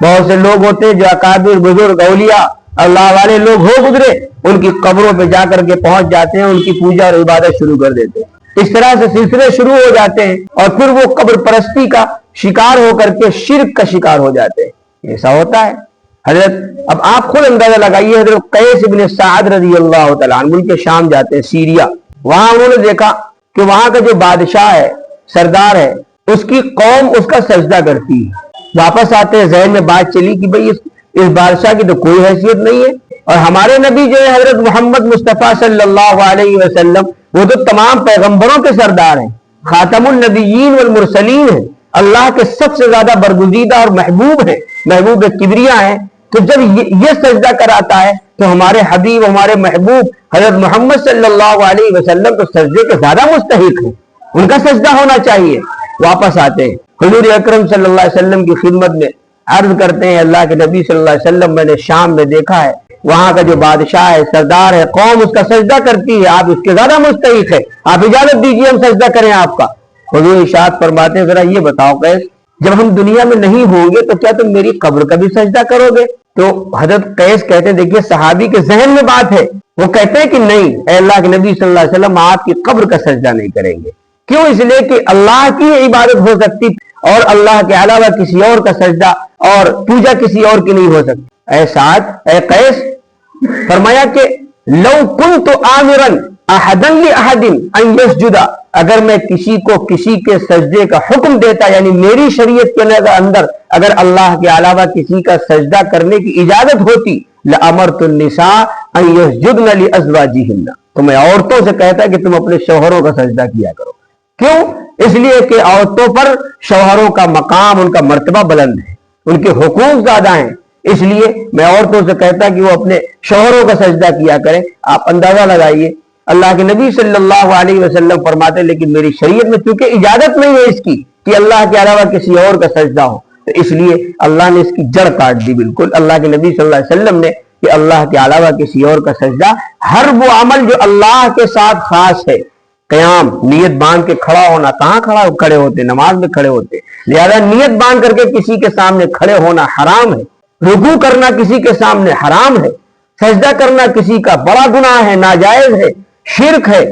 بہت سے لوگ ہوتے ہیں جو اکابر بزرگ اولیاء اللہ والے لوگ ہو گزرے، ان کی قبروں پہ جا کر کے پہنچ جاتے ہیں، ان کی پوجا اور عبادت شروع کر دیتے ہیں۔ اس طرح سے سلسلے شروع ہو جاتے ہیں اور پھر وہ قبر پرستی کا شکار ہو کر کے شرک کا شکار ہو جاتے ہیں۔ ایسا ہوتا ہے حضرت، اب آپ خود اندازہ لگائیے، حضرت قیس ابن سعد رضی اللہ تعالیٰ عنہ ملک شام جاتے ہیں، سیریا، وہاں انہوں نے دیکھا کہ وہاں کا جو بادشاہ ہے، سردار ہے، اس کی قوم اس کا سجدہ کرتی ہے۔ واپس آتے ہیں، ذہن میں بات چلی کہ بھئی اس بادشاہ کی تو کوئی حیثیت نہیں ہے، اور ہمارے نبی جو ہے حضرت محمد مصطفیٰ صلی اللہ علیہ وسلم، وہ تو تمام پیغمبروں کے سردار ہیں، خاتم النبیین والمرسلین ہیں، اللہ کے سب سے زیادہ برگزیدہ اور محبوب ہیں، محبوب کبریا ہیں۔ تو جب یہ سجدہ کراتا ہے تو ہمارے حبیب، ہمارے محبوب حضرت محمد صلی اللہ علیہ وسلم تو سجدے کے زیادہ مستحق ہیں، ان کا سجدہ ہونا چاہیے۔ واپس آتے ہیں، حضور اکرم صلی اللہ علیہ وسلم کی خدمت میں عرض کرتے ہیں، اللہ کے نبی صلی اللہ علیہ وسلم، میں نے شام میں دیکھا ہے، وہاں کا جو بادشاہ ہے، سردار ہے، قوم اس کا سجدہ کرتی ہے، آپ اس کے زیادہ مستحق ہے، آپ اجازت دیجیے ہم سجدہ کریں آپ کا۔ حضور ارشاد فرماتے ہیں، ذرا یہ بتاؤ قیس، جب ہم دنیا میں نہیں ہوں گے تو کیا تم میری قبر کا بھی سجدہ کرو گے؟ تو حضرت قیس کہتے ہیں، دیکھیے صحابی کے ذہن میں بات ہے، وہ کہتے ہیں کہ نہیں، اے اللہ کے نبی صلی اللہ علیہ وسلم، آپ کی قبر کا سجدہ نہیں کریں گے۔ کیوں؟ اس لیے کہ اللہ کی عبادت ہو سکتی اور اللہ کے علاوہ کسی اور کا سجدہ اور پوجا کسی اور کی نہیں ہو سکتی۔ اے سعد، اے قیس، فرمایا کہ لو کنت آمرا احدا لاحد ان یسجد، اگر میں کسی کو کسی کے سجدے کا حکم دیتا، یعنی میری شریعت کے اندر اگر اللہ کے علاوہ کسی کا سجدہ کرنے کی اجازت ہوتی، لامرت النساء ان یسجدن لازواجہن، تو میں عورتوں سے کہتا کہ تم اپنے شوہروں کا سجدہ کیا کرو۔ کیوں؟ اس لیے کہ عورتوں پر شوہروں کا مقام، ان کا مرتبہ بلند ہے، ان کے حقوق زیادہ ہیں، اس لیے میں عورتوں سے کہتا کہ وہ اپنے شوہروں کا سجدہ کیا کریں۔ آپ اندازہ لگائیے، اللہ کے نبی صلی اللہ علیہ وسلم فرماتے ہیں لیکن میری شریعت میں چونکہ اجازت نہیں ہے اس کی کہ اللہ کے علاوہ کسی اور کا سجدہ ہو، تو اس لیے اللہ نے اس کی جڑ کاٹ دی بالکل۔ اللہ کے نبی صلی اللہ علیہ وسلم نے کہ اللہ کے علاوہ کسی اور کا سجدہ، ہر وہ عمل جو اللہ کے ساتھ خاص ہے، قیام، نیت باندھ کے کھڑا ہونا، کہاں کھڑے ہوتے؟ نماز میں کھڑے ہوتے، لہذا نیت باندھ کر کے کسی کے سامنے کھڑے ہونا حرام ہے، رکوع کرنا کسی کے سامنے حرام ہے، سجدہ کرنا کسی کا بڑا گناہ ہے، ناجائز ہے، شرک ہے،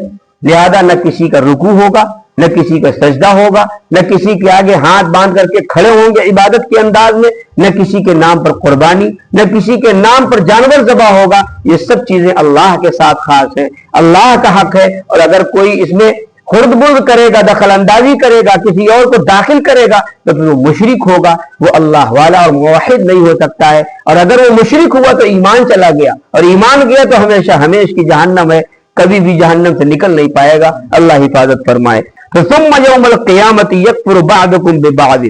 لہذا نہ کسی کا رکوع ہوگا، نہ کسی کا سجدہ ہوگا، نہ کسی کے آگے ہاتھ باندھ کر کے کھڑے ہوں گے عبادت کے انداز میں، نہ کسی کے نام پر قربانی، نہ کسی کے نام پر جانور ذبح ہوگا۔ یہ سب چیزیں اللہ کے ساتھ خاص ہیں، اللہ کا حق ہے، اور اگر کوئی اس میں خرد برد کرے گا، دخل اندازی کرے گا، کسی اور کو داخل کرے گا تو پھر وہ مشرک ہوگا، وہ اللہ والا اور موحد نہیں ہو سکتا ہے، اور اگر وہ مشرک ہوا تو ایمان چلا گیا، اور ایمان گیا تو ہمیشہ ہمیش کی جہنم ہے، کبھی بھی جہنم سے نکل نہیں پائے گا، اللہ حفاظت فرمائے۔ ثم یوم القیامت یکفر بعضکم ببعض،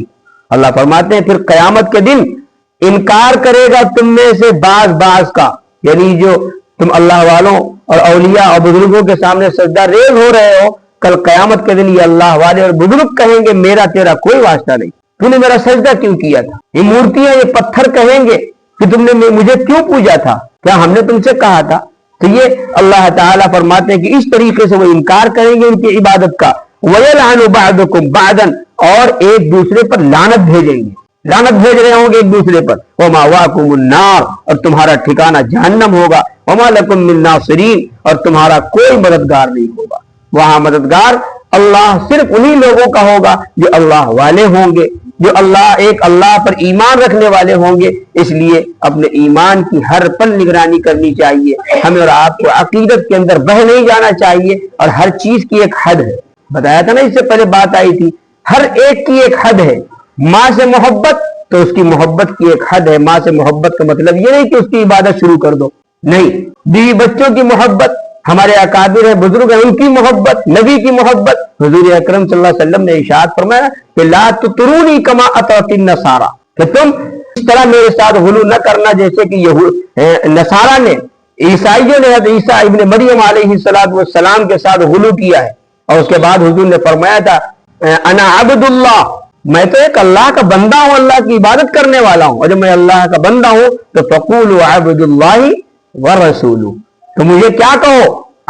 اللہ فرماتے ہیں پھر قیامت کے دن انکار کرے گا تم میں سے بعض کا، یعنی جو تم اللہ والوں اور اولیاء اور بزرگوں کے سامنے سجدہ ریز ہو رہے ہو، کل قیامت کے دن یہ اللہ والے اور بزرگ کہیں گے میرا تیرا کوئی واسطہ نہیں، تو نے میرا سجدہ کیوں کیا تھا؟ یہ مورتیاں، یہ پتھر کہیں گے کہ تم نے مجھے کیوں پوجا تھا؟ کیا ہم نے تم سے کہا تھا؟ تو یہ اللہ تعالیٰ فرماتے ہیں کہ اس طریقے سے وہ انکار کریں گے ان کی عبادت کا۔ وَيَلْعَنُ بَعْضُكُمْ بَعْضًا، اور ایک دوسرے پر لعنت بھیجیں گے، لعنت بھیج رہے ہوں گے ایک دوسرے پر۔ وَمَأْوَاكُمُ النَّارُ، اور تمہارا ٹھکانہ جہنم ہوگا۔ وَمَا لَكُم مِّن نَاصِرِينَ، اور تمہارا کوئی مددگار نہیں ہوگا۔ وہاں مددگار اللہ صرف انہی لوگوں کا ہوگا جو اللہ والے ہوں گے، جو اللہ پر ایمان رکھنے والے ہوں گے۔ اس لیے اپنے ایمان کی ہر پل نگرانی کرنی چاہیے، ہمیں اور آپ کو عقیدت کے اندر بہہ نہیں جانا چاہیے، اور ہر چیز کی ایک حد ہے، بتایا تھا نا اس سے پہلے بات آئی تھی، ہر ایک کی ایک حد ہے۔ ماں سے محبت تو اس کی محبت کی ایک حد ہے، ماں سے محبت کا مطلب یہ نہیں کہ اس کی عبادت شروع کر دو، نہیں، بیوی بچوں کی محبت، ہمارے اکابر ہیں، بزرگ ہیں، ان کی محبت، نبی کی محبت۔ حضور اکرم صلی اللہ علیہ وسلم نے ارشاد فرمایا کہ لا تطرونی کما اطرت النصارى، کہ تم اس طرح میرے ساتھ غلو نہ کرنا جیسے کہ نصارہ نے، عیسائیوں نے حضرت عیسیٰ ابن مریم علیہ السلام کے ساتھ غلو کیا ہے۔ اور اس کے بعد حضور نے فرمایا تھا انا عبد اللہ، میں تو ایک اللہ کا بندہ ہوں، اللہ کی عبادت کرنے والا ہوں، اور جب میں اللہ کا بندہ ہوں تو فقولوا عبد اللہ ورسولہ، تو مجھے کیا کہو؟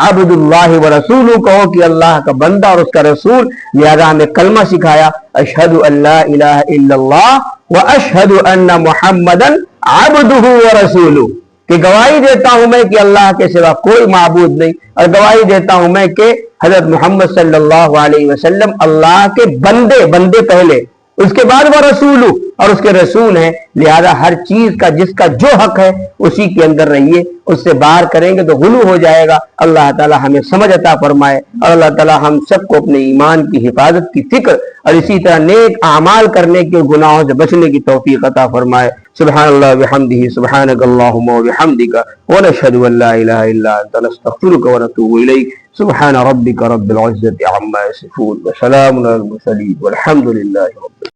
عبد اللہ ورسولہ کہو کہ اللہ کا بندہ اور اس کا رسول۔ لہذا ہمیں کلمہ سکھایا اشہد ان لا الہ الا اللہ واشهد ان محمدا عبده ورسوله، کہ گواہی دیتا ہوں میں کہ اللہ کے سوا کوئی معبود نہیں، اور گواہی دیتا ہوں میں کہ حضرت محمد صلی اللہ علیہ وسلم اللہ کے بندے پہلے، اس کے بعد وہ رسول اور اس کے رسول ہیں، لہذا ہر چیز کا جس کا جو حق ہے اسی کے اندر رہیے، اس سے باہر کریں گے تو غلو ہو جائے گا۔ اللہ تعالی ہمیں سمجھ عطا فرمائے، اور اللہ تعالی ہم سب کو اپنے ایمان کی حفاظت کی فکر اور اسی طرح نیک اعمال کرنے کے گناہوں سے بچنے کی توفیق عطا فرمائے۔ سبحان اللہ وبحمدہ، سبحانک اللہم وبحمدک، ونشہد ان لا الہ الا انت، نستغفرک ونتوب الیک۔ سبحان ربک رب العزة عما یصفون، وسلام علی المرسلین، والحمد للہ رب العالمین۔